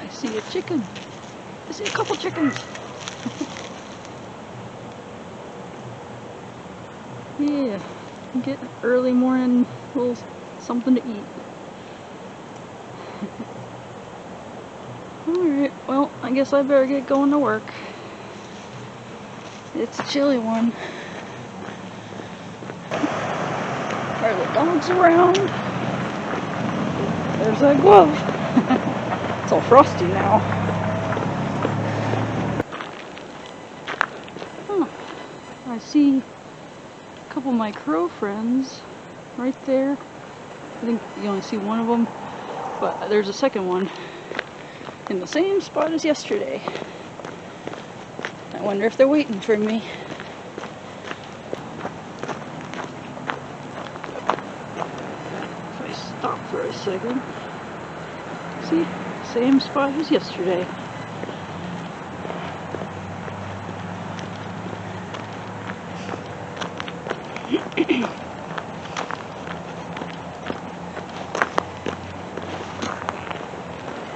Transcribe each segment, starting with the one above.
I see a chicken. I see a couple chickens. Yeah, get early morning little something to eat. Alright, well, I guess I better get going to work. It's a chilly one. Are the dogs around? There's that glove. It's all frosty now. Huh. I see a couple of my crow friends right there. I think you only see one of them, but there's a second one in the same spot as yesterday. I wonder if they're waiting for me. If I stop for a second. See? Same spot as yesterday.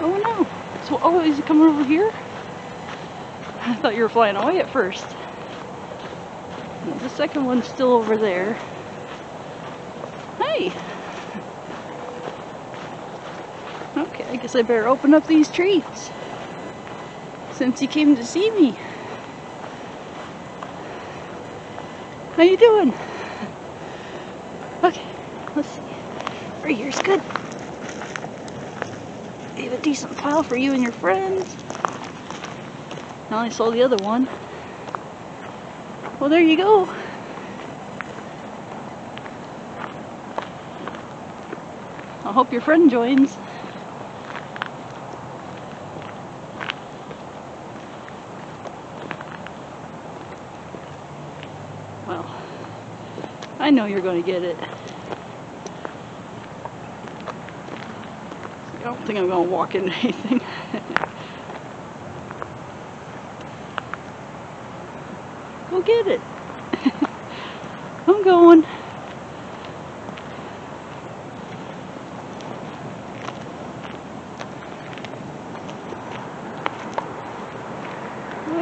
Oh no! So, oh, is it coming over here? I thought you were flying away at first. The second one's still over there. Hey! Okay, I guess I better open up these treats since you came to see me. How you doing? Okay, let's see. Right here's good. We have a decent pile for you and your friends. I only saw the other one. Well, there you go. I hope your friend joins. Well, I know you're going to get it. I don't think I'm going to walk into anything. Go get it. I'm going.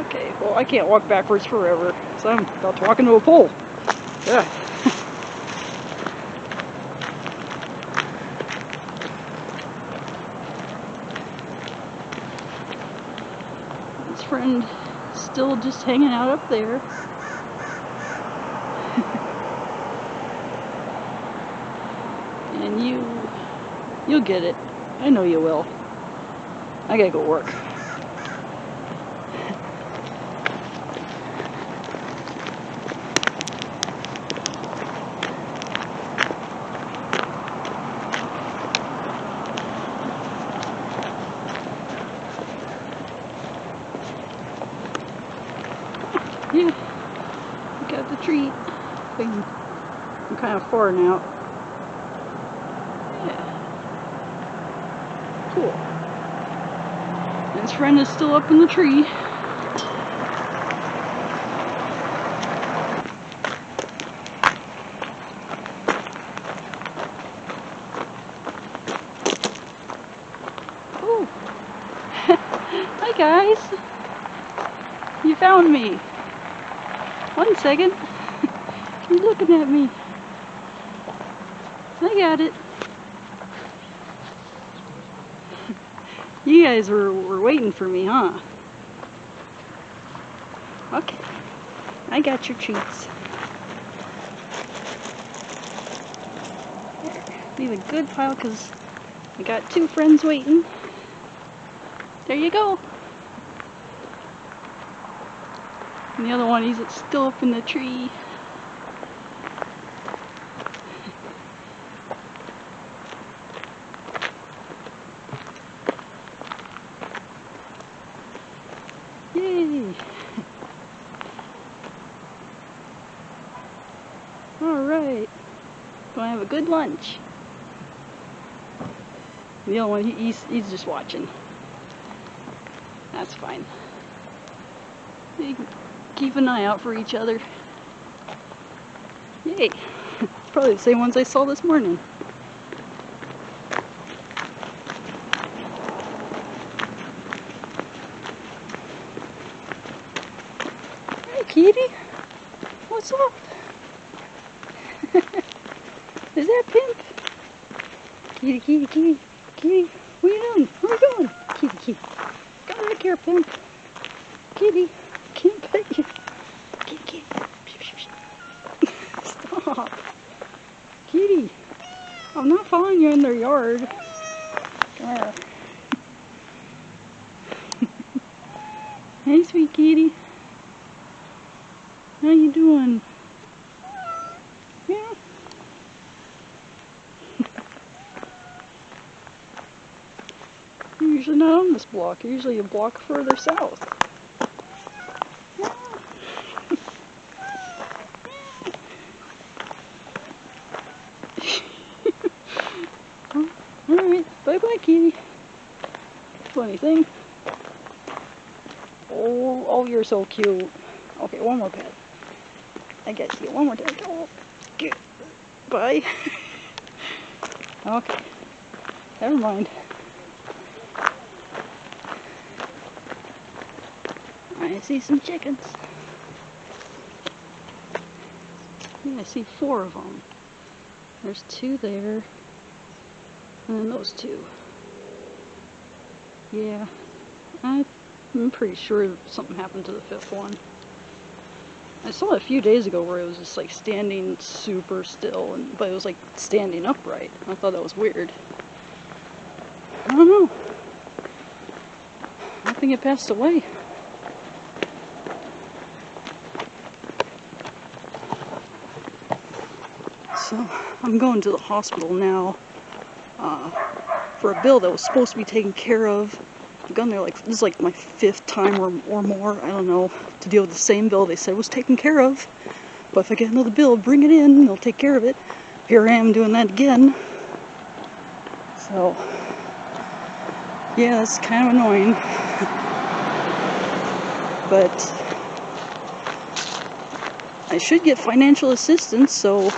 Okay, well, I can't walk backwards forever, so I'm about to walk into a pole. Yeah. His friend still just hanging out up there. And you'll get it. I know you will. I gotta go work. Yeah, got the treat. I'm kind of far now. Yeah. Cool. And his friend is still up in the tree. Oh. Hi guys. You found me. 1 second. You're looking at me. I got it. You guys were waiting for me, huh? Okay. I got your treats. Leave a good pile because I got 2 friends waiting. There you go. And the other one, he's still up in the tree. Yay! Alright. Gonna have a good lunch. The other one, he's just watching. That's fine. You can keep an eye out for each other. Yay! Probably the same ones I saw this morning. Kitty? What's up? Is that Pimp? Kitty, kitty, kitty, kitty. What are you doing? Where are you going? Kitty, kitty. Come back here, Pimp. Kitty. Can't pet you. Kitty, kitty. Stop. Kitty. I'm not following you in their yard. Come here. Hey, sweet kitty. How you doing? Yeah. You're usually not on this block. You're usually a block further south. Yeah. Alright, bye-bye, kitty. Funny thing. Oh, you're so cute. Okay, one more pet. I guess you one more time. Oh, good. Bye. Okay. Never mind. I see some chickens. Yeah, I see 4 of them. There's 2 there. And then those 2. Yeah. I'm pretty sure something happened to the 5th one. I saw it a few days ago where it was just like standing super still, but it was like standing upright. I thought that was weird. I don't know. I think it passed away. So I'm going to the hospital now for a bill that was supposed to be taken care of. I've gone there like, this is like my 5th time or more, I don't know, to deal with the same bill they said was taken care of. But if I get another bill, bring it in, they'll take care of it. Here I am doing that again. So, yeah, that's kind of annoying. But I should get financial assistance, so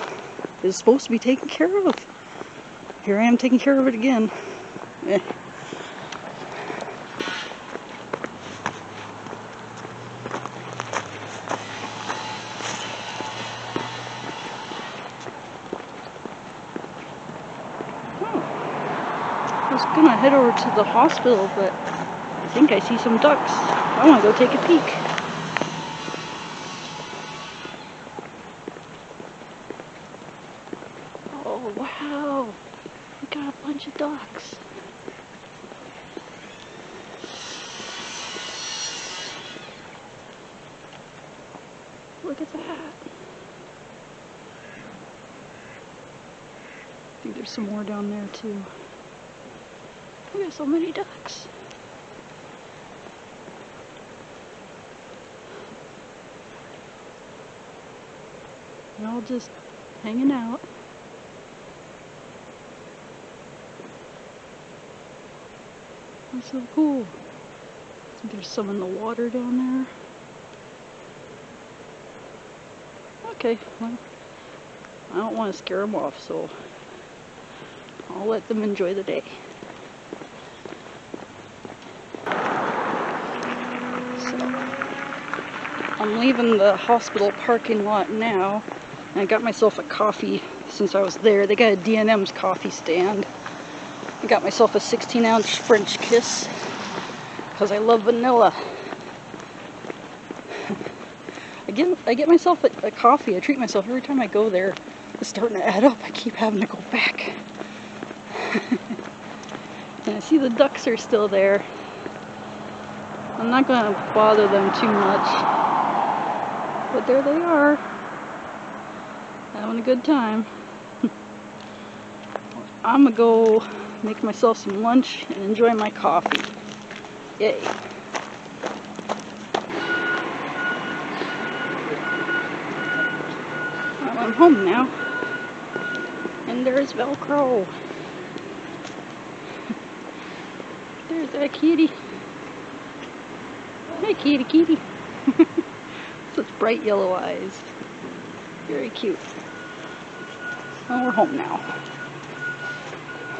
it's supposed to be taken care of. Here I am taking care of it again. Eh. I was gonna head over to the hospital, but I think I see some ducks. I wanna go take a peek. Oh wow, we got a bunch of ducks. Look at that. I think there's some more down there too. We got so many ducks. They're all just hanging out. That's so cool. I think there's some in the water down there. Okay, well, I don't want to scare them off, so I'll let them enjoy the day. I'm leaving the hospital parking lot now, and I got myself a coffee since I was there. They got a D&M's coffee stand. I got myself a 16-ounce French kiss because I love vanilla. I get myself a coffee. I treat myself every time I go there. It's starting to add up. I keep having to go back. And I see the ducks are still there. I'm not going to bother them too much. But there they are, having a good time. I'm gonna go make myself some lunch and enjoy my coffee. Yay. Well, I'm home now. And there's Velcro. There's that kitty. Hey kitty, kitty. Such bright yellow eyes. Very cute. Well, we're home now.